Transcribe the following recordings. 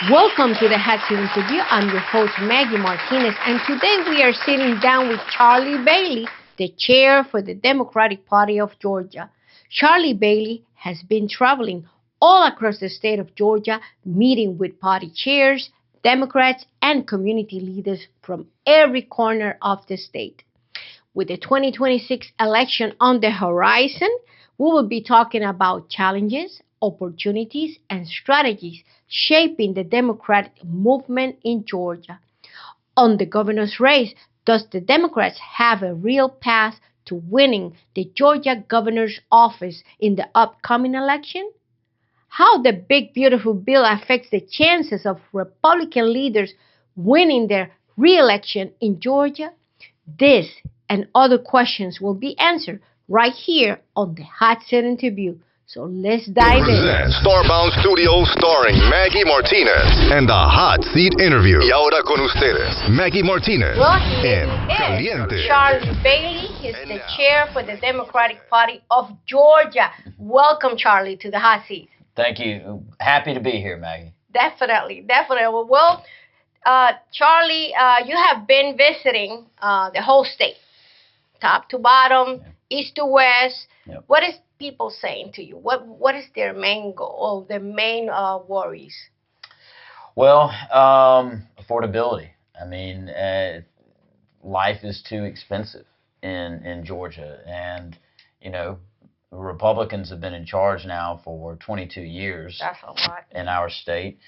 Welcome to the Hot Seat Interview. I'm your host, Maggy Martinez, and today we are sitting down with Charlie Bailey, the chair for the Democratic Party of Georgia. Charlie Bailey has been traveling all across the state of Georgia, meeting with party chairs, Democrats, and community leaders from every corner of the state. With the 2026 election on the horizon, we will be talking about challenges, opportunities, and strategies shaping the Democratic movement in Georgia. On the governor's race, does the Democrats have a real path to winning the Georgia governor's office in the upcoming election? How the big beautiful bill affects the chances of Republican leaders winning their re-election in Georgia? This and other questions will be answered right here on the Hot Seat Interview. So let's dive in. Starbound Studios starring Maggy Martinez and the Hot Seat Interview. Y ahora con ustedes, Maggy Martinez Well, en Caliente. Charlie Bailey. He's the chair for the Democratic Party of Georgia. Welcome, Charlie, to the Hot Seat. Thank you. Happy to be here, Maggie. Definitely. Well, Charlie, you have been visiting the whole state, top to bottom, east to west. Yep. What is people saying to you? What is their main goal, their main worries? Well, affordability. I mean, life is too expensive in Georgia, and Republicans have been in charge now for 22 years. That's a lot. In our state,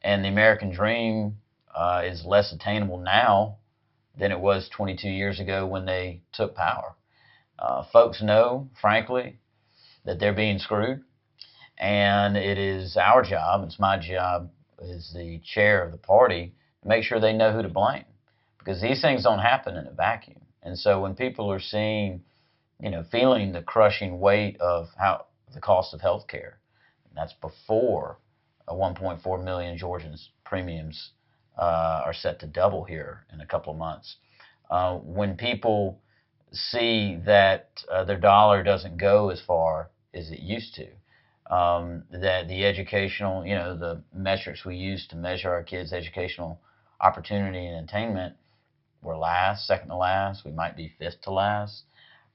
and the American dream is less attainable now than it was 22 years ago when they took power. Folks know, frankly, that they're being screwed, and it is our job, it's my job as the chair of the party, to make sure they know who to blame, because these things don't happen in a vacuum. And so when people are seeing, feeling the crushing weight of how the cost of health care, that's before 1.4 million Georgians' premiums are set to double here in a couple of months. When people see that their dollar doesn't go as far as it used to, that the educational, the metrics we use to measure our kids' educational opportunity and attainment, we're last, second to last, we might be fifth to last,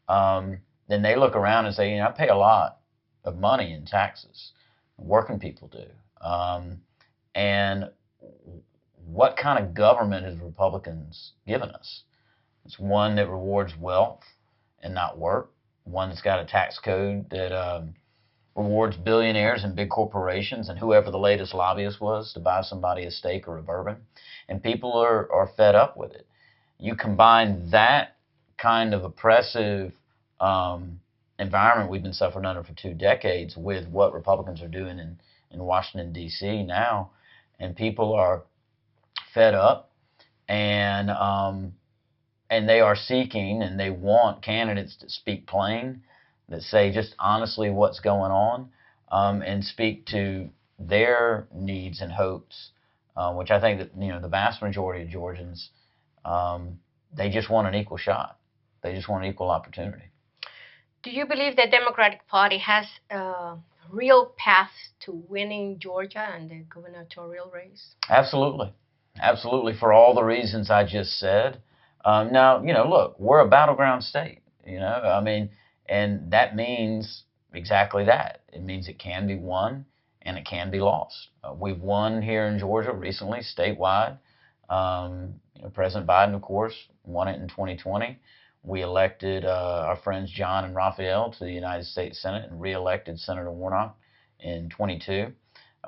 then they look around and say, I pay a lot of money in taxes. Working people do. And what kind of government has Republicans given us? It's one that rewards wealth and not work, one that's got a tax code that rewards billionaires and big corporations and whoever the latest lobbyist was to buy somebody a steak or a bourbon. And people are fed up with it. You combine that kind of oppressive environment we've been suffering under for 2 decades with what Republicans are doing in Washington, D.C. now, and people are fed up, and they are seeking and they want candidates that speak plain, that say just honestly what's going on, and speak to their needs and hopes, which I think that the vast majority of Georgians, they just want an equal shot. They just want an equal opportunity. Do you believe the Democratic Party has a real path to winning Georgia and the gubernatorial race? Absolutely. Absolutely, for all the reasons I just said. Now, look, we're a battleground state, and that means exactly that. It means it can be won and it can be lost. We've won here in Georgia recently, statewide. President Biden, of course, won it in 2020. We elected our friends John and Raphael to the United States Senate and re-elected Senator Warnock in 22.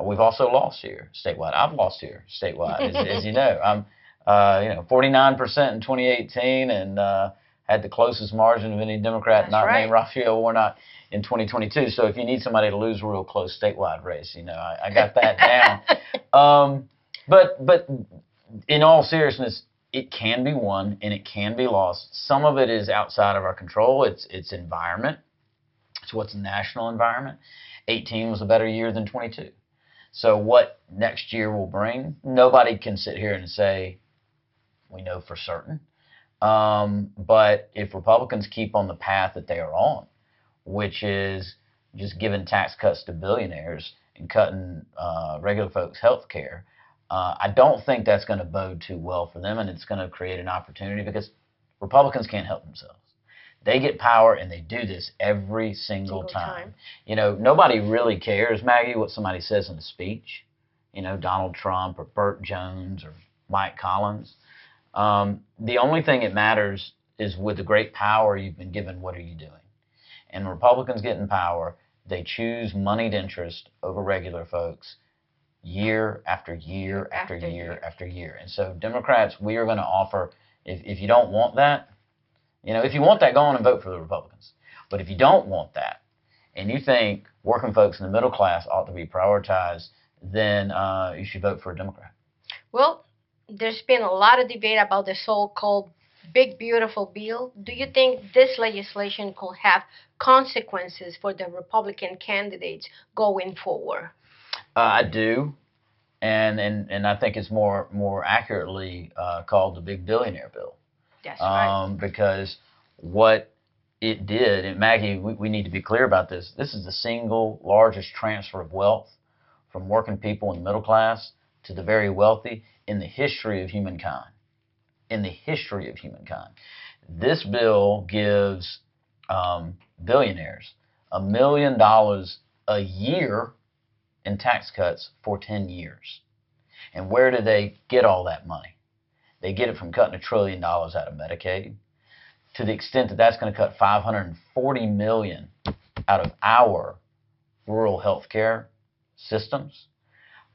We've also lost here statewide. I've lost here statewide, as you know. I'm, 49% in 2018 and had the closest margin of any Democrat named Raphael Warnock in 2022. So if you need somebody to lose a real close statewide race, I got that down. But in all seriousness, it can be won and it can be lost. Some of it is outside of our control. It's environment. It's what's the national environment. 18 was a better year than 22. So what next year will bring, nobody can sit here and say we know for certain. But if Republicans keep on the path that they are on, which is just giving tax cuts to billionaires and cutting regular folks' health care, I don't think that's going to bode too well for them, and it's going to create an opportunity because Republicans can't help themselves. They get power, and they do this every single time. Nobody really cares, Maggie, what somebody says in a speech. Donald Trump or Burt Jones or Mike Collins. The only thing that matters is with the great power you've been given, what are you doing? And Republicans get in power, they choose moneyed interest over regular folks year after year after year after year. And so Democrats, we are going to offer, if you don't want that, if you want that, go on and vote for the Republicans. But if you don't want that, and you think working folks in the middle class ought to be prioritized, then you should vote for a Democrat. Well, there's been a lot of debate about the so-called big beautiful bill. Do you think this legislation could have consequences for the Republican candidates going forward? I do, and I think it's more accurately called the big billionaire bill. That's right. Because what it did, and Maggie, we need to be clear about this. This is the single largest transfer of wealth from working people in the middle class to the very wealthy in the history of humankind. In the history of humankind, this bill gives billionaires $1 million a year in tax cuts for 10 years. And where do they get all that money? They get it from cutting $1 trillion out of Medicaid, to the extent that that's going to cut $540 million out of our rural health care systems,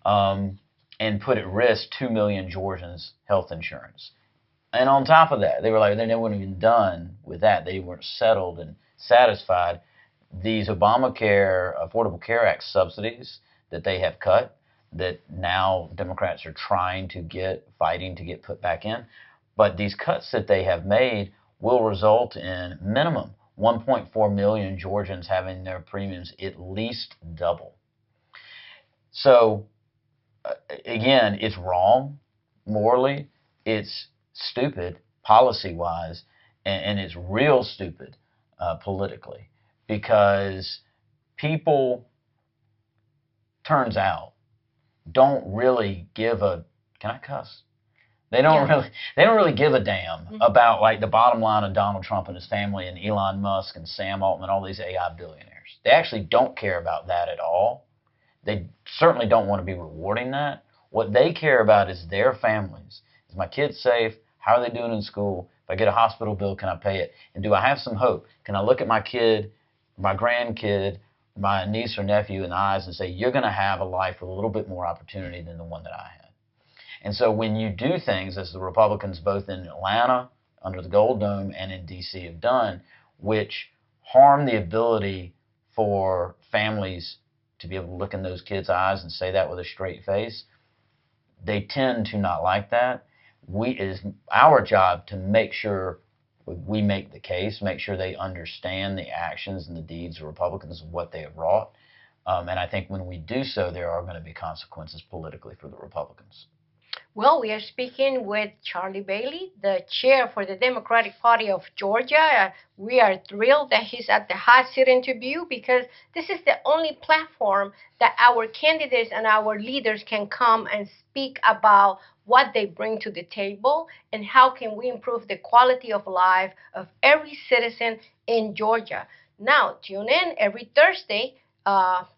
and put at risk 2 million Georgians' health insurance. And on top of that, they weren't even done with that. They weren't settled and satisfied. These Obamacare, Affordable Care Act subsidies that they have cut, that now Democrats are fighting to get put back in. But these cuts that they have made will result in minimum 1.4 million Georgians having their premiums at least double. So, again, it's wrong morally. It's stupid policy-wise, and it's real stupid politically, because people, turns out, don't really give a, can I cuss? They don't really give a damn about like the bottom line of Donald Trump and his family and Elon Musk and Sam Altman, all these AI billionaires. They actually don't care about that at all. They certainly don't want to be rewarding that. What they care about is their families. Is my kid safe? How are they doing in school? If I get a hospital bill, can I pay it? And do I have some hope? Can I look at my kid, my grandkid, my niece or nephew in the eyes and say, you're going to have a life with a little bit more opportunity than the one that I had? And so when you do things, as the Republicans both in Atlanta, under the Gold Dome, and in D.C. have done, which harm the ability for families to be able to look in those kids' eyes and say that with a straight face, they tend to not like that. It is our job to make sure we make the case, make sure they understand the actions and the deeds of Republicans and what they have wrought. And I think when we do so, there are going to be consequences politically for the Republicans. Well, we are speaking with Charlie Bailey, the chair for the Democratic Party of Georgia. We are thrilled that he's at the hot seat interview, because this is the only platform that our candidates and our leaders can come and speak about what they bring to the table and how can we improve the quality of life of every citizen in Georgia. Now, tune in every Thursday.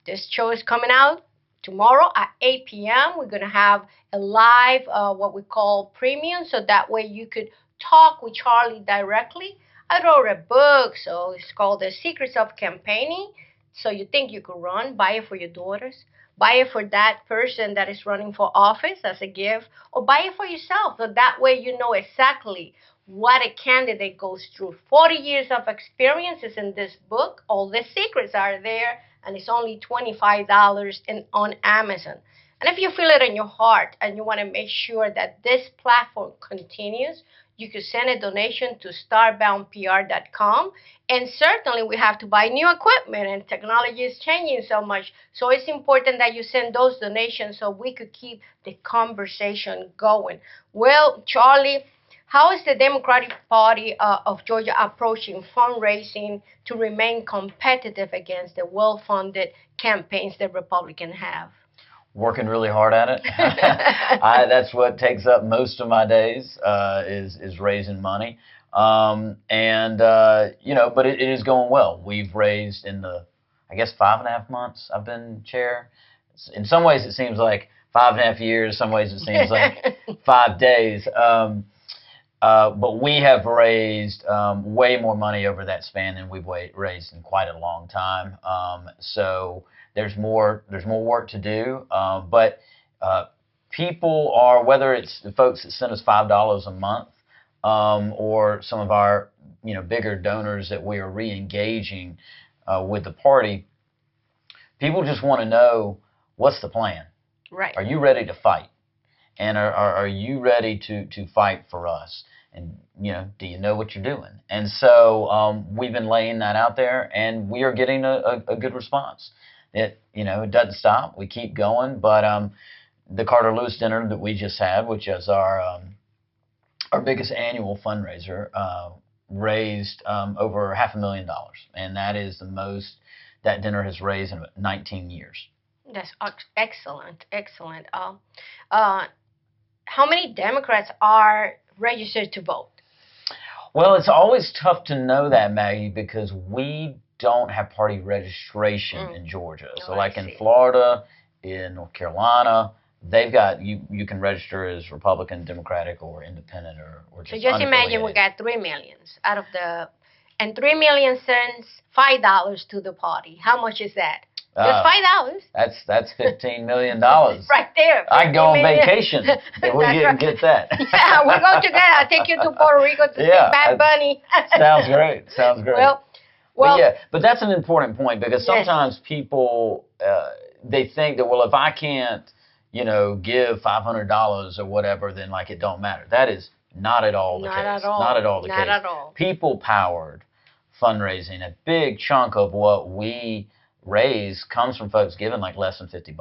This show is coming out tomorrow at 8 p.m. We're going to have a live, what we call premium, so that way you could talk with Charlie directly. I wrote a book, so it's called The Secrets of Campaigning. So you think you could run, buy it for your daughters, buy it for that person that is running for office as a gift, or buy it for yourself. So that way you know exactly what a candidate goes through. 40 years of experiences in this book. All the secrets are there, and it's only $25 on Amazon. And if you feel it in your heart and you want to make sure that this platform continues, you could send a donation to starboundpr.com. And certainly we have to buy new equipment, and technology is changing so much. So it's important that you send those donations so we could keep the conversation going. Well, Charlie, how is the Democratic Party of Georgia approaching fundraising to remain competitive against the well-funded campaigns that Republicans have? Working really hard at it. That's what takes up most of my days, is raising money. But it is going well. We've raised in the, I guess, 5.5 months I've been chair. In some ways it seems like 5.5 years. Some ways it seems like 5 days. But we have raised way more money over that span than we've raised in quite a long time. So there's more work to do. But people are, whether it's the folks that send us $5 a month, or some of our bigger donors that we are re-engaging with the party, people just want to know, what's the plan? Right. Are you ready to fight? And are you ready to fight for us? And do you know what you're doing? And so we've been laying that out there, and we are getting a good response. It doesn't stop. We keep going. But the Carter Lewis dinner that we just had, which is our biggest annual fundraiser, raised over $500,000, and that is the most that dinner has raised in 19 years. That's excellent, excellent. How many Democrats are registered to vote? Well, it's always tough to know that, Maggie, because we don't have party registration in Georgia. So like in Florida, in North Carolina, they've got, you can register as Republican, Democratic, or Independent, or just So just imagine we got 3 million out of the, and 3 million sends $5 to the party. How much is that? Just $5. That's $15 million. Right there. I can go on vacation if we get that. Yeah, we'll go together. I'll take you to Puerto Rico to see Bad Bunny. Sounds great. Sounds great. Well, but that's an important point, because sometimes people they think that, well, if I can't give $500 or whatever, then like it don't matter. That is not at all the case. Not at all the case. Not at all. People powered fundraising. A big chunk of what we raise comes from folks giving like less than $50,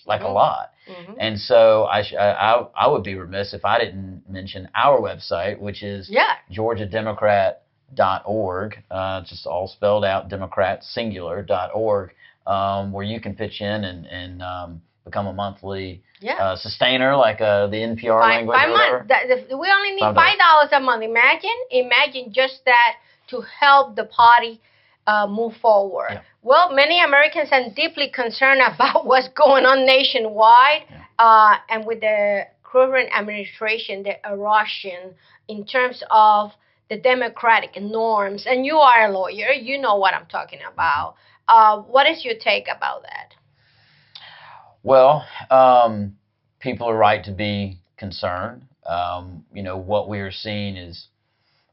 like a lot. And so I would be remiss if I didn't mention our website, which is GeorgiaDemocrat.org. Just all spelled out, Democrat singular.org, where you can pitch in and become a monthly sustainer, like the NPR language. By month. We only need $5 a month. Imagine just that, to help the party move forward. Yeah. Well, many Americans are deeply concerned about what's going on nationwide, and with the current administration, the erosion in terms of the democratic norms. And you are a lawyer, you know what I'm talking about. What is your take about that? Well, people are right to be concerned. What we are seeing is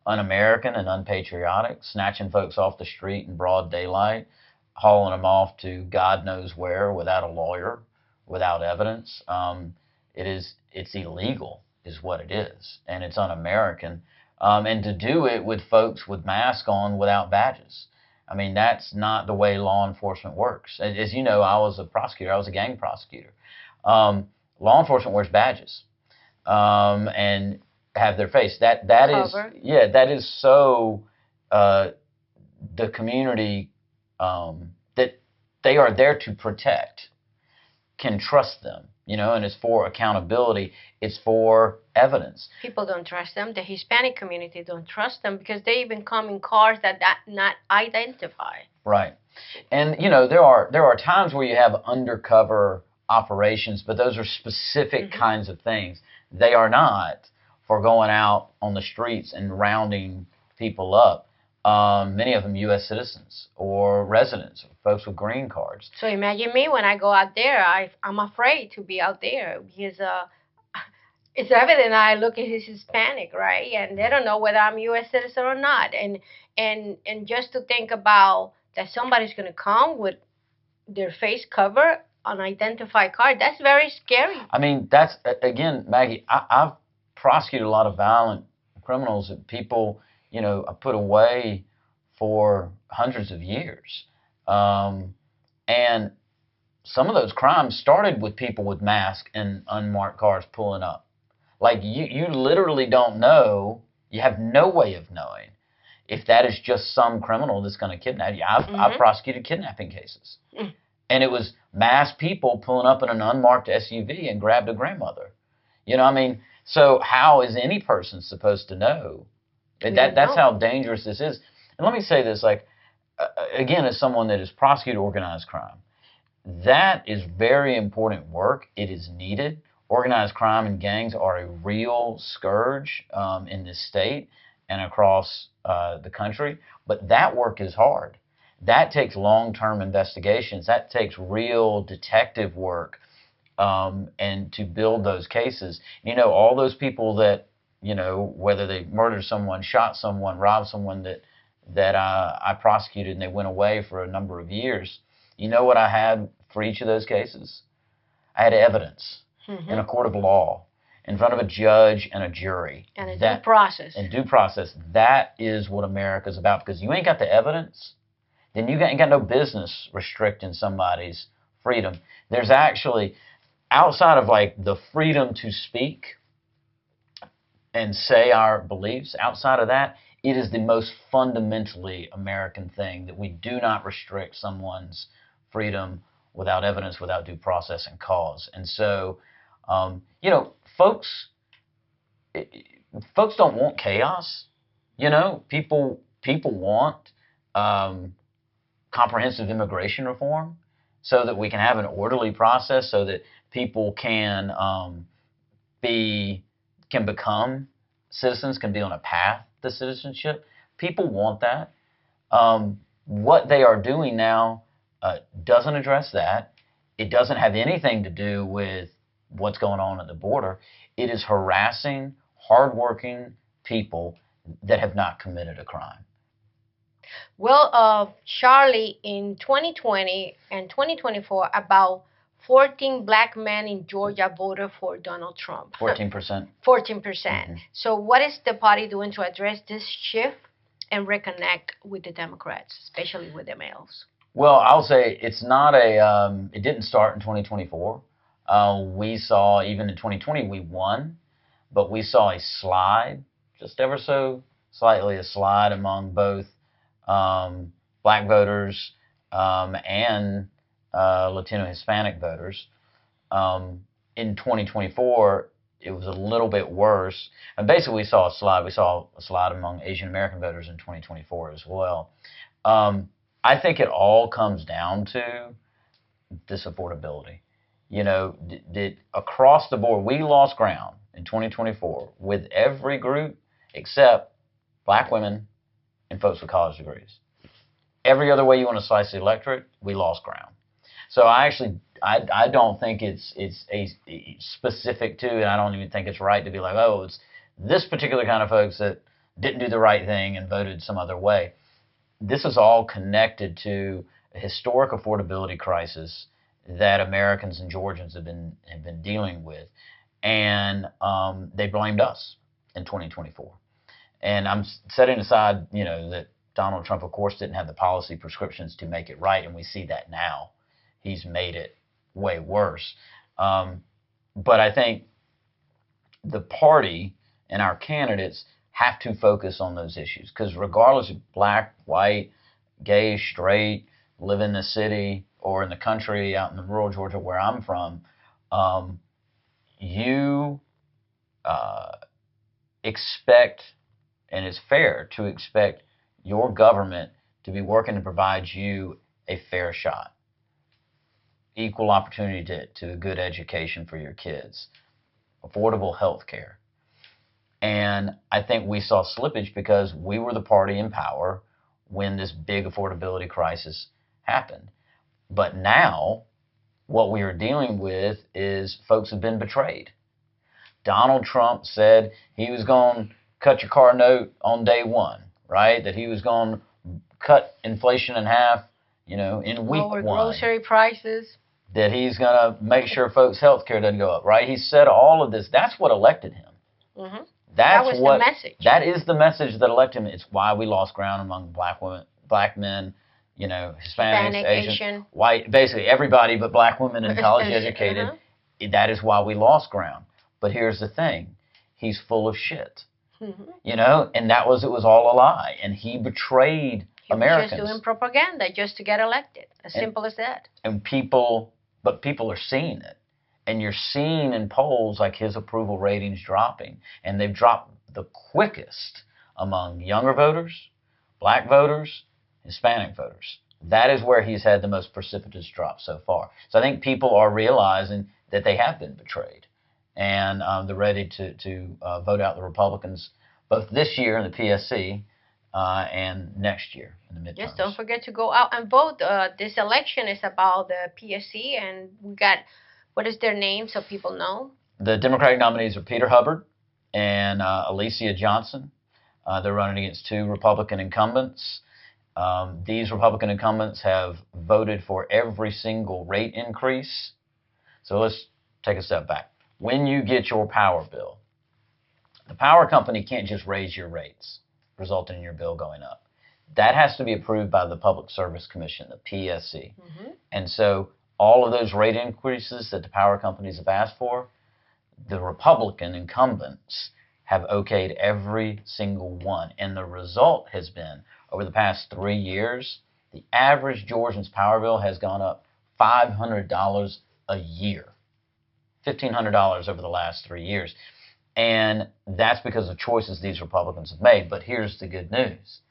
un-American and unpatriotic, snatching folks off the street in broad daylight, hauling them off to God knows where without a lawyer, without evidence. It's illegal is what it is, and it's un-American. And to do it with folks with masks on without badges. I mean, that's not the way law enforcement works. As you know, I was a prosecutor. I was a gang prosecutor. Law enforcement wears badges and have their face. That is so the community that they are there to protect can trust them, and it's for accountability. It's for evidence. People don't trust them. The Hispanic community don't trust them, because they even come in cars that not identify. Right. And, there are times where you have undercover operations, but those are specific kinds of things. They are not for going out on the streets and rounding people up. Many of them U.S. citizens or residents, or folks with green cards. So imagine me when I go out there. I'm afraid to be out there, because it's evident I look at his Hispanic, right? And they don't know whether I'm a U.S. citizen or not. And just to think about that somebody's going to come with their face covered, unidentified card, that's very scary. I mean, that's, again, Maggie, I've prosecuted a lot of violent criminals that people, are put away for hundreds of years. And some of those crimes started with people with masks and unmarked cars pulling up. Like, you literally don't know, you have no way of knowing if that is just some criminal that's going to kidnap you. I've prosecuted kidnapping cases. And it was mass people pulling up in an unmarked SUV and grabbed a grandmother. You know, I mean, so how is any person supposed to know? That's how dangerous this is. And let me say this, like, again, as someone that has prosecuted organized crime, that is very important work. It is needed. Organized crime and gangs are a real scourge in this state and across the country. But that work is hard. That takes long-term investigations. That takes real detective work, and to build those cases. You know, all those people that, you know, whether they murdered someone, shot someone, robbed someone that I prosecuted and they went away for a number of years. You know what I had for each of those cases? I had evidence in a court of law, in front of a judge and a jury. And a due process. And due process. That is what America's about. Because you ain't got the evidence, then you ain't got no business restricting somebody's freedom. There's actually, outside of like the freedom to speak and say our beliefs, outside of that, it is the most fundamentally American thing that we do not restrict someone's freedom without evidence, without due process and cause. And so, you know, folks don't want chaos. You know, people want comprehensive immigration reform so that we can have an orderly process, so that people can become citizens, can be on a path to citizenship. People want that. What they are doing now doesn't address that. It doesn't have anything to do with what's going on at the border. It is harassing hardworking people that have not committed a crime. Well, Charlie, in 2020 and 2024, about 14 black men in Georgia voted for Donald Trump. 14%. 14%. So what is the party doing to address this shift and reconnect with the Democrats, especially with the males? Well, I'll say it's not it didn't start in 2024. We saw, even in 2020, we won, but we saw a slide, just ever so slightly a slide among both black voters and Latino Hispanic voters. In 2024, it was a little bit worse. And basically, we saw a slide. We saw a slide among Asian American voters in 2024 as well. I think it all comes down to this affordability. You know, across the board, we lost ground in 2024 with every group except black women and folks with college degrees. Every other way you want to slice the electorate, we lost ground. So I don't think it's a specific to, and I don't even think it's right to be like, oh, it's this particular kind of folks that didn't do the right thing and voted some other way. This is all connected to a historic affordability crisis that Americans and Georgians have been dealing with, and they blamed us in 2024. And I'm setting aside, you know, that Donald Trump, of course, didn't have the policy prescriptions to make it right, and we see that now. He's made it way worse. But I think the party and our candidates have to focus on those issues, because regardless of black, white, gay, straight, live in the city or in the country, out in the rural Georgia where I'm from, you expect, and it's fair to expect, your government to be working to provide you a fair shot, equal opportunity to a good education for your kids, affordable health care. And I think we saw slippage because we were the party in power when this big affordability crisis happened. But now, what we are dealing with is folks have been betrayed. Donald Trump said he was going to cut your car note on day one, right? That he was going to cut inflation in half, you know, in week Lower one. grocery prices. That he's going to make sure folks' health care doesn't go up, right? He said all of this. That's what elected him. Mm-hmm. That was the message. That is the message that elected him. It's why we lost ground among black women, black men, you know, Hispanics, Asian, white, basically everybody but black women and college educated. That is why we lost ground. But here's the thing. He's full of shit. You know, and it was all a lie. And he betrayed He Americans. was just doing propaganda just to get elected. As simple as that. And people are seeing it. And you're seeing in polls like his approval ratings dropping. And they've dropped the quickest among younger voters, black voters, Hispanic voters. That is where he's had the most precipitous drop so far. So I think people are realizing that they have been betrayed. And they're ready to vote out the Republicans both this year in the PSC and next year in the midterms. Yes, don't forget to go out and vote. This election is about the PSC, and we got, what is their name so people know? The Democratic nominees are Peter Hubbard and Alicia Johnson. They're running against two Republican incumbents. These Republican incumbents have voted for every single rate increase. So let's take a step back. When you get your power bill, the power company can't just raise your rates, resulting in your bill going up. That has to be approved by the Public Service Commission, the PSC. Mm-hmm. And so all of those rate increases that the power companies have asked for, the Republican incumbents have okayed every single one. And the result has been, over the past 3 years, the average Georgian's power bill has gone up $500 a year. $1,500 over the last 3 years. And that's because of choices these Republicans have made. But here's the good news.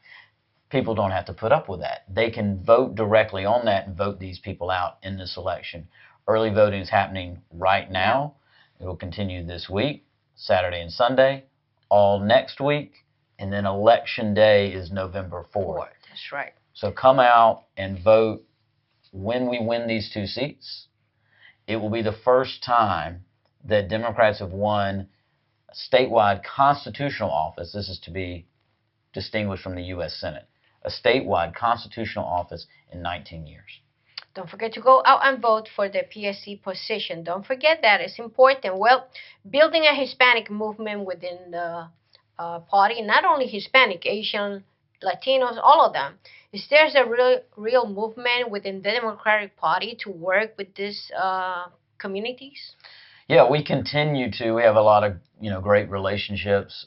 People don't have to put up with that. They can vote directly on that and vote these people out in this election. Early voting is happening right now. It will continue this week, Saturday and Sunday, all next week. And then Election Day is November 4th. That's right. So come out and vote when we win these two seats. It will be the first time that Democrats have won a statewide constitutional office. This is to be distinguished from the U.S. Senate. A statewide constitutional office in 19 years. Don't forget to go out and vote for the PSC position. Don't forget that. It's important. Well, building a Hispanic movement within the party, not only Hispanic, Asian, Latinos, all of them. Is there a real movement within the Democratic Party to work with these communities? Yeah, we continue to. We have a lot of great relationships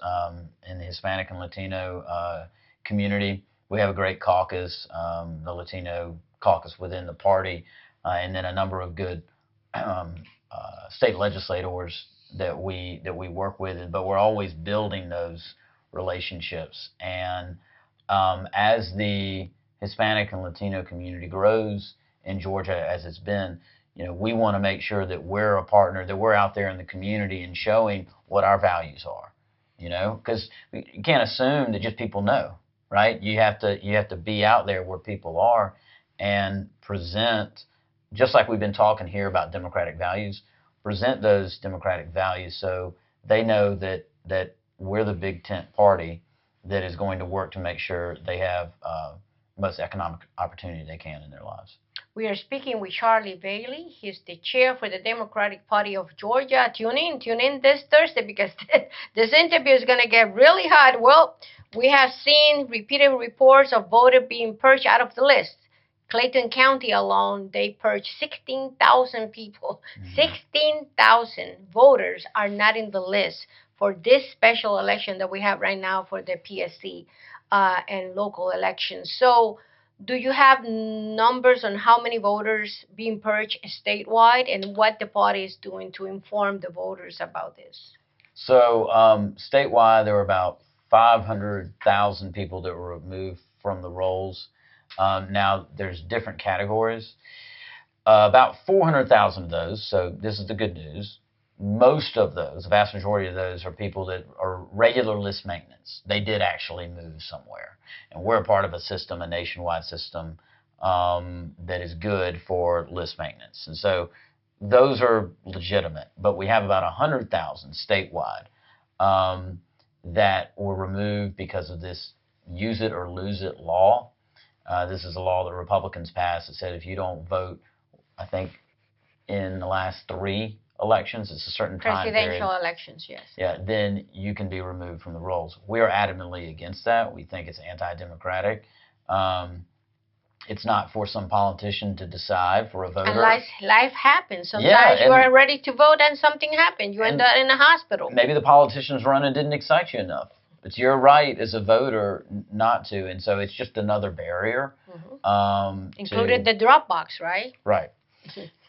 in the Hispanic and Latino community. We have a great caucus, the Latino caucus within the party, and then a number of good state legislators that we work with. But we're always building those relationships. And as the Hispanic and Latino community grows in Georgia, as it's been, we want to make sure that we're a partner, that we're out there in the community and showing what our values are. Because you can't assume that just people know, right? You have to be out there where people are and present, just like we've been talking here about democratic values, present those democratic values so they know that we're the big tent party that is going to work to make sure they have most economic opportunity they can in their lives. We are speaking with Charlie Bailey. He's the chair for the Democratic Party of Georgia. Tune in this Thursday because this interview is going to get really hot. Well, we have seen repeated reports of voters being purged out of the list. Clayton County alone, they purged 16,000 people. 16,000 voters are not in the list for this special election that we have right now for the PSC and local elections. So do you have numbers on how many voters being purged statewide and what the party is doing to inform the voters about this? So statewide, there were about 500,000 people that were removed from the rolls. Now, there's different categories. About 400,000 of those, so this is the good news, most of those, the vast majority of those are people that are regular list maintenance. They did actually move somewhere. And we're a part of a system, a nationwide system, that is good for list maintenance. And so those are legitimate. But we have about 100,000 statewide that were removed because of this use it or lose it law. This is a law that Republicans passed that said if you don't vote, I think, in the last 3 elections, it's a certain time period. Presidential elections, yes. Yeah, then you can be removed from the rolls. We are adamantly against that. We think it's anti-democratic. It's not for some politician to decide for a voter. And life happens. Sometimes you are ready to vote and something happened. You end up in a hospital. Maybe the politicians running didn't excite you enough. It's your right as a voter not to, and so it's just another barrier. Included the drop box, right? Right.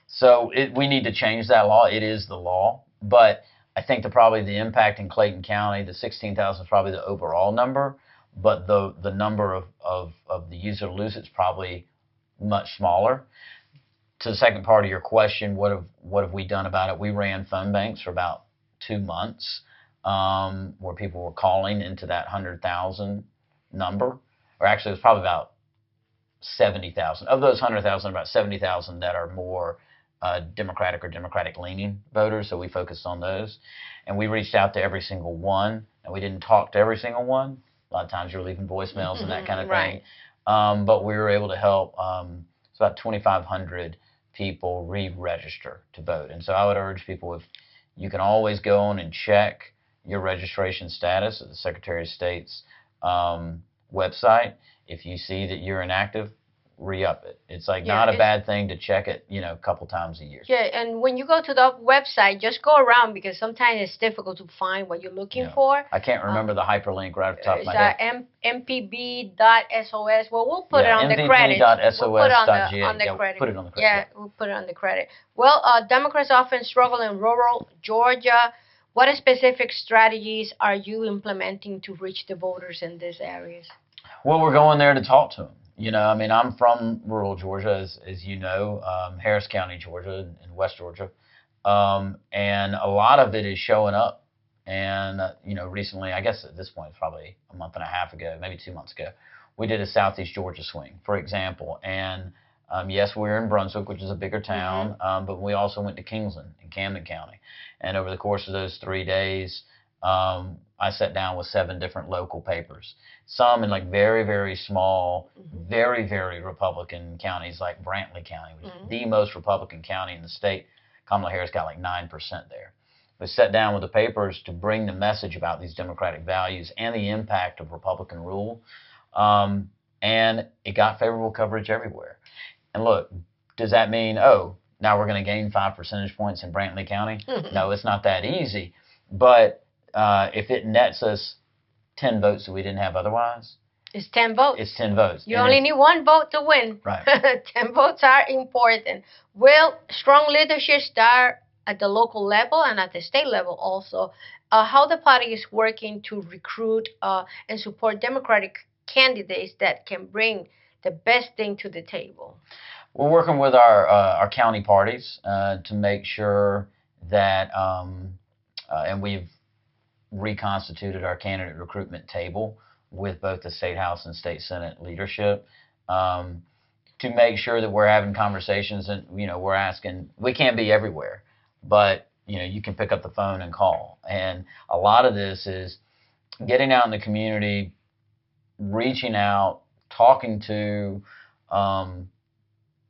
So we need to change that law. It is the law, but I think probably the impact in Clayton County, the 16,000 is probably the overall number, but the number of the use or lose it's probably much smaller. To the second part of your question, what have we done about it? We ran phone banks for about 2 months, where people were calling into that 100,000 number, or actually it was probably about 70,000. Of those 100,000, about 70,000 that are more Democratic or Democratic-leaning voters, so we focused on those. And we reached out to every single one, and we didn't talk to every single one. A lot of times you're leaving voicemails and that kind of thing. But we were able to help it's about 2,500 people re-register to vote. And so I would urge people, if you can always go on and check your registration status at the Secretary of State's website. If you see that you're inactive, re-up it. It's like not a bad thing to check it, a couple times a year. Yeah, and when you go to the website, just go around because sometimes it's difficult to find what you're looking for. I can't remember the hyperlink right off the top of my head. mpb.sos. Well, we'll put it on the credit. mpb.sos.ga. We'll put it on the credit. Put it on the credit. Yeah, we'll put it on the credit. Well, Democrats often struggle in rural Georgia. What specific strategies are you implementing to reach the voters in these areas? Well, we're going there to talk to them. I'm from rural Georgia, as you know, Harris County, Georgia, in West Georgia. And a lot of it is showing up. And, recently, I guess at this point, it's probably a month and a half ago, maybe 2 months ago, we did a Southeast Georgia swing, for example. And, yes, we're in Brunswick, which is a bigger town, but we also went to Kingsland in Camden County. And over the course of those 3 days, I sat down with 7 different local papers, some in like very, very small, very, very Republican counties like Brantley County, which is the most Republican county in the state. Kamala Harris got like 9% there. We sat down with the papers to bring the message about these democratic values and the impact of Republican rule, and it got favorable coverage everywhere. And look, does that mean, now we're going to gain 5 percentage points in Brantley County? No, it's not that easy. But if it nets us 10 votes that we didn't have otherwise. It's 10 votes. It's 10 votes. You only need 1 vote to win. Right. 10 votes are important. Will strong leadership start at the local level and at the state level also? How the party is working to recruit and support Democratic candidates that can bring the best thing to the table? We're working with our county parties to make sure that, and we've reconstituted our candidate recruitment table with both the State House and State Senate leadership to make sure that we're having conversations and, we're asking, we can't be everywhere, but, you can pick up the phone and call. And a lot of this is getting out in the community, reaching out, talking to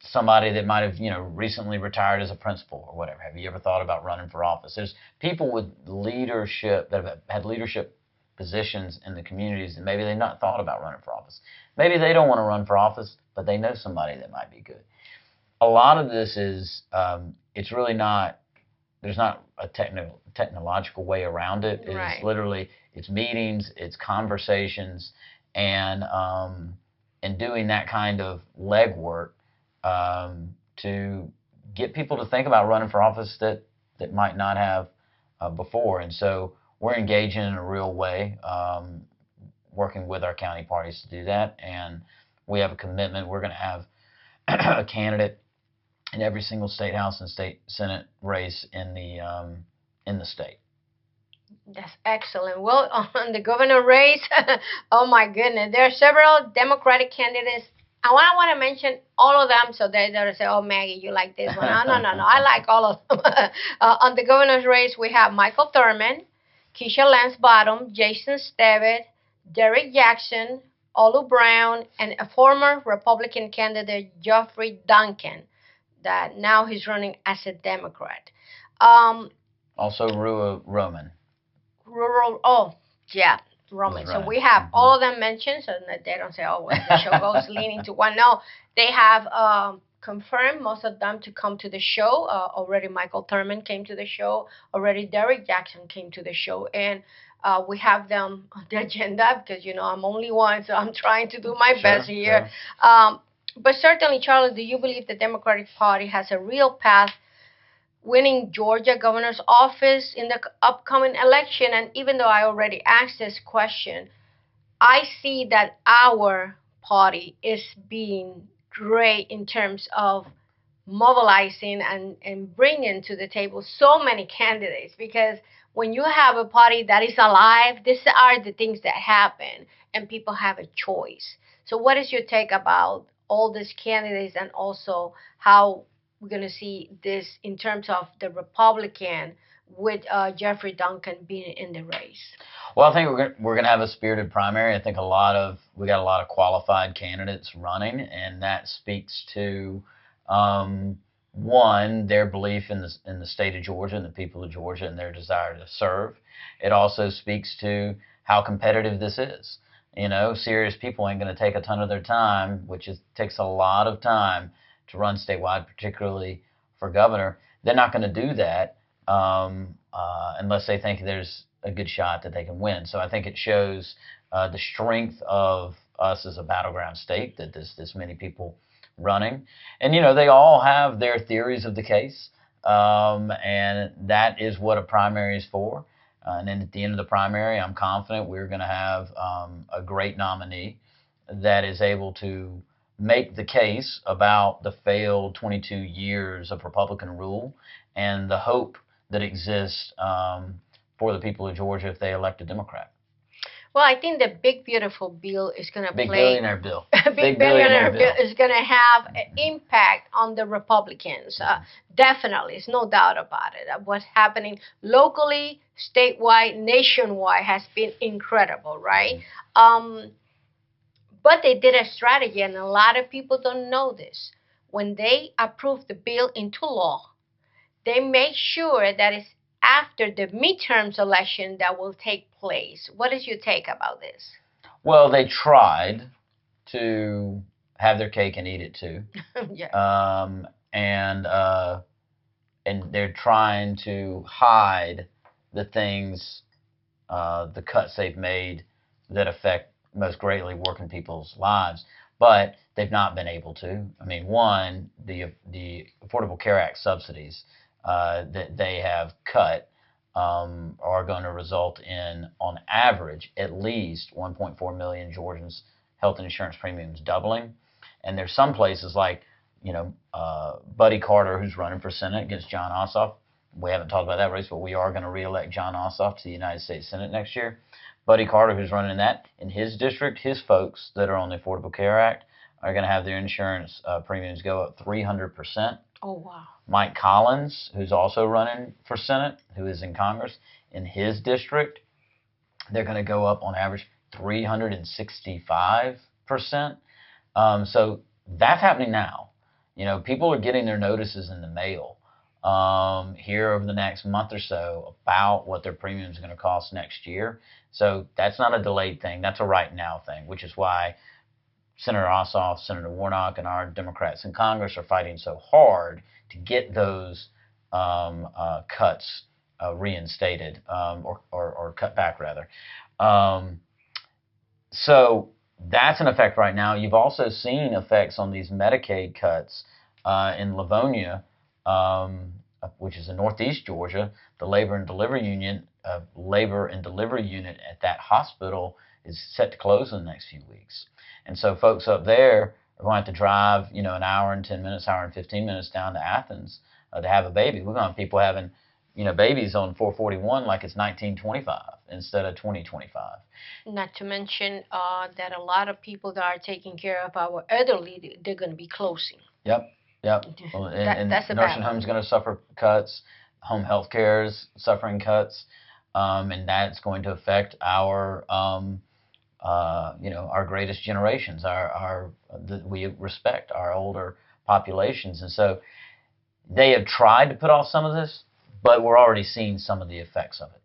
somebody that might have, recently retired as a principal or whatever. Have you ever thought about running for office? There's people with leadership that have had leadership positions in the communities and maybe they've not thought about running for office. Maybe they don't want to run for office, but they know somebody that might be good. A lot of this is, it's really not, there's not a technological way around it. It's literally, it's meetings, it's conversations, and doing that kind of legwork to get people to think about running for office that might not have before. And so we're engaging in a real way, working with our county parties to do that. And we have a commitment. We're going to have a candidate in every single state house and state senate race in the state. That's excellent. Well, on the governor race, oh my goodness, there are several Democratic candidates. I want to mention all of them so they don't say, oh, Maggie, you like this one. No. I like all of them. On the governor's race, we have Michael Thurman, Keisha Lance Bottom, Jason Stebbett, Derek Jackson, Olu Brown, and a former Republican candidate, Geoffrey Duncan, that now he's running as a Democrat. Also, Rua Roman. Roman. So we have all of them mentioned so that they don't say, oh, well, the show goes leaning to one. No, they have confirmed most of them to come to the show. Already Michael Thurman came to the show. Already Derek Jackson came to the show. And we have them on the agenda because, I'm only one, so I'm trying to do my best here. Sure. But certainly, Charlie, do you believe the Democratic Party has a real path winning Georgia governor's office in the upcoming election? And even though I already asked this question, I see that our party is being great in terms of mobilizing and bringing to the table so many candidates, because when you have a party that is alive, these are the things that happen and people have a choice. So what is your take about all these candidates, and also how we're going to see this in terms of the Republican with Jeffrey Duncan being in the race? Well, I think we're gonna have a spirited primary. I think we got a lot of qualified candidates running, and that speaks to one, their belief in the state of Georgia and the people of Georgia and their desire to serve. It also speaks to how competitive this is. Serious people ain't going to take a ton of their time, takes a lot of time to run statewide, particularly for governor. They're not going to do that unless they think there's a good shot that they can win. So I think it shows the strength of us as a battleground state, that there's this many people running. And, they all have their theories of the case, and that is what a primary is for. And then at the end of the primary, I'm confident we're going to have a great nominee that is able to make the case about the failed 22 years of Republican rule and the hope that exists for the people of Georgia if they elect a Democrat. Well, I think the big beautiful bill is going to play. Big billionaire bill. Big billionaire bill is going to have an impact on the Republicans. Definitely, it's no doubt about it. What's happening locally, statewide, nationwide has been incredible, right? But they did a strategy, and a lot of people don't know this. When they approved the bill into law, they make sure that it's after the midterms election that will take place. What is your take about this? Well, they tried to have their cake and eat it too. Yeah. And they're trying to hide the things, the cuts they've made that affect most greatly working people's lives, but they've not been able to. I mean, one, the Affordable Care Act subsidies that they have cut are going to result in, on average, at least 1.4 million Georgians' health insurance premiums doubling. And there's some places like, Buddy Carter, who's running for Senate against John Ossoff. We haven't talked about that race, but we are going to reelect John Ossoff to the United States Senate next year. Buddy Carter, who's running in his district, his folks that are on the Affordable Care Act are going to have their insurance premiums go up 300%. Oh, wow. Mike Collins, who's also running for Senate, who is in Congress, in his district, they're going to go up on average 365%. So that's happening now. People are getting their notices in the mail here over the next month or so about what their premiums are going to cost next year. So that's not a delayed thing. That's a right now thing, which is why Senator Ossoff, Senator Warnock, and our Democrats in Congress are fighting so hard to get those cuts reinstated or cut back, rather. So that's in effect right now. You've also seen effects on these Medicaid cuts in Livonia, which is in northeast Georgia. The labor and delivery unit at that hospital is set to close in the next few weeks. And so folks up there are going to have to drive, an hour and 10 minutes, hour and 15 minutes down to Athens to have a baby. We're going to have people having, babies on 441 like it's 1925 instead of 2025. Not to mention that a lot of people that are taking care of our elderly, they're going to be closing. Yep. Well, and that's a nursing homes going to suffer cuts. Home health care is suffering cuts. And that's going to affect our our greatest generations, that we respect, our older populations. And so they have tried to put off some of this, but we're already seeing some of the effects of it,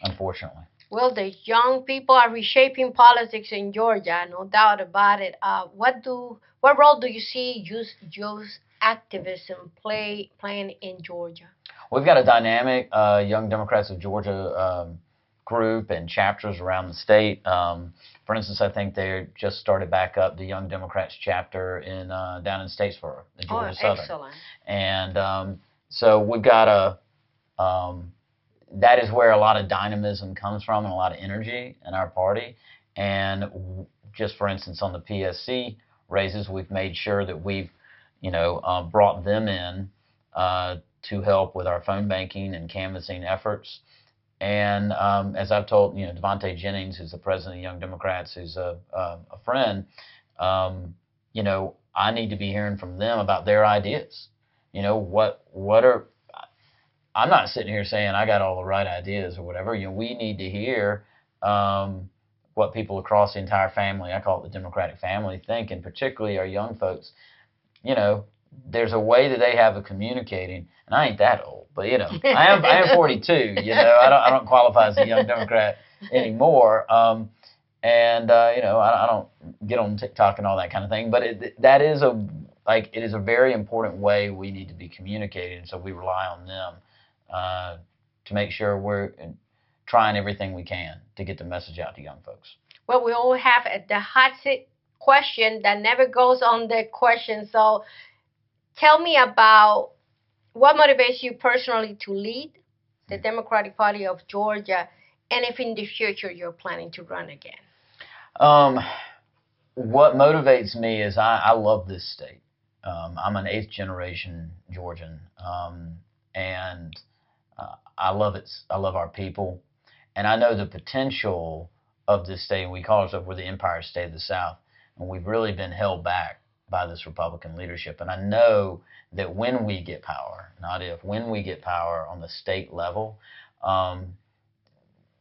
unfortunately. Well, the young people are reshaping politics in Georgia, no doubt about it. What role do you see youth activism playing in Georgia? We've got a dynamic Young Democrats of Georgia group and chapters around the state. For instance, I think they just started back up the Young Democrats chapter in down in Statesboro, in Georgia Southern. Excellent. And so we've got that is where a lot of dynamism comes from and a lot of energy in our party. And just for instance, on the PSC races, we've made sure that we've, brought them in to help with our phone banking and canvassing efforts. And as I've told, Devontae Jennings, who's the president of Young Democrats, who's a friend, I need to be hearing from them about their ideas. What are I'm not sitting here saying I got all the right ideas or whatever. We need to hear what people across the entire family, I call it the Democratic family, think, and particularly our young folks. There's a way that they have of communicating, and I ain't that old, but I am 42. I don't qualify as a young Democrat anymore. I don't get on TikTok and all that kind of thing, but it is a very important way we need to be communicating, so we rely on them to make sure we're trying everything we can to get the message out to young folks. Well, we all have the hot seat question that never goes on the question. So tell me about what motivates you personally to lead the Democratic Party of Georgia, and if in the future you're planning to run again. What motivates me is I love this state. I'm an 8th generation Georgian, and I love it. I love our people, and I know the potential of this state. We call ourselves, we're the Empire State of the South, and we've really been held back by this Republican leadership. And I know that when we get power, not if, when we get power on the state level,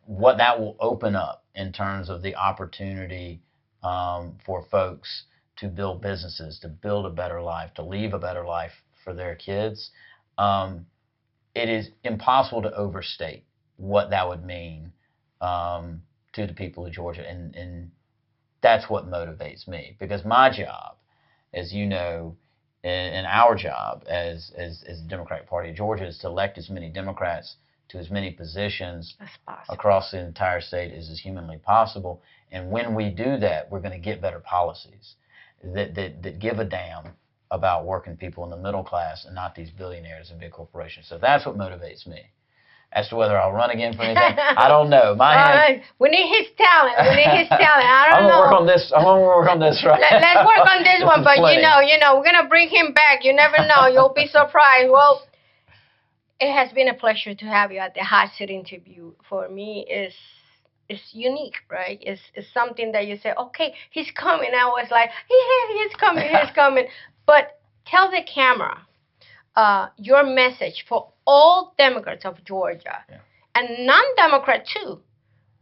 what that will open up in terms of the opportunity for folks to build businesses, to build a better life, to leave a better life for their kids. It is impossible to overstate what that would mean to the people of Georgia. And that's what motivates me, because my job, as you know, and our job as the Democratic Party of Georgia is to elect as many Democrats to as many positions across the entire state as is humanly possible. And when we do that, we're going to get better policies that give a damn about working people in the middle class and not these billionaires and big corporations. So that's what motivates me. As to whether I'll run again for anything, I don't know. We need his talent. I don't know. I'm gonna work on this, right? Let's work on this one. But we're gonna bring him back. You never know. You'll be surprised. Well, it has been a pleasure to have you at the hot seat interview. For me, it's unique, right? It's something that you say, okay, he's coming. I was like, yeah, he's coming. But tell the camera your message for all Democrats of Georgia, and non-Democrat too.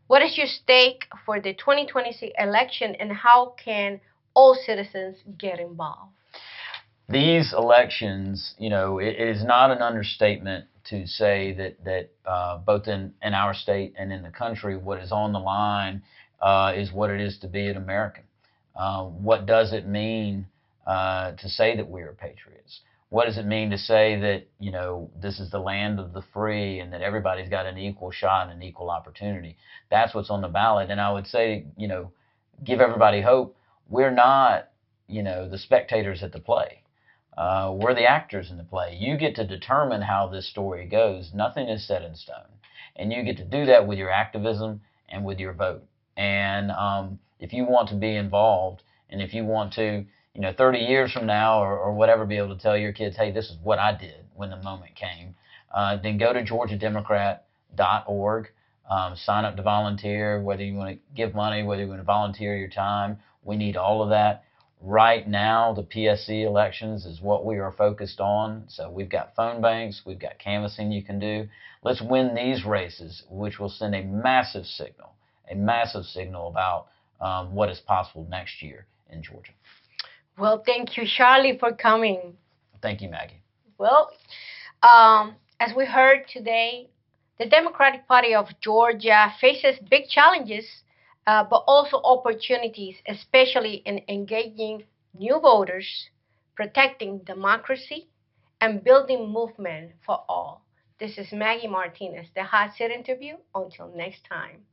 What is your stake for the 2026 election, and how can all citizens get involved? These elections, it is not an understatement to say that both in our state and in the country, what is on the line is what it is to be an American. What does it mean to say that we are patriots? What does it mean to say that, this is the land of the free and that everybody's got an equal shot and an equal opportunity? That's what's on the ballot. And I would say, give everybody hope. We're not, the spectators at the play. We're the actors in the play. You get to determine how this story goes. Nothing is set in stone. And you get to do that with your activism and with your vote. And if you want to be involved, and if you want to, 30 years from now or whatever, be able to tell your kids, hey, this is what I did when the moment came, then go to georgiademocrat.org, sign up to volunteer, whether you want to give money, whether you want to volunteer your time. We need all of that. Right now, the PSC elections is what we are focused on. So we've got phone banks, we've got canvassing you can do. Let's win these races, which will send a massive signal about what is possible next year in Georgia. Well, thank you, Charlie, for coming. Thank you, Maggie. Well, as we heard today, The Democratic Party of Georgia faces big challenges, but also opportunities, especially in engaging new voters, protecting democracy, and building movement for all. This is Maggie Martinez, the Hot Seat Interview. Until next time.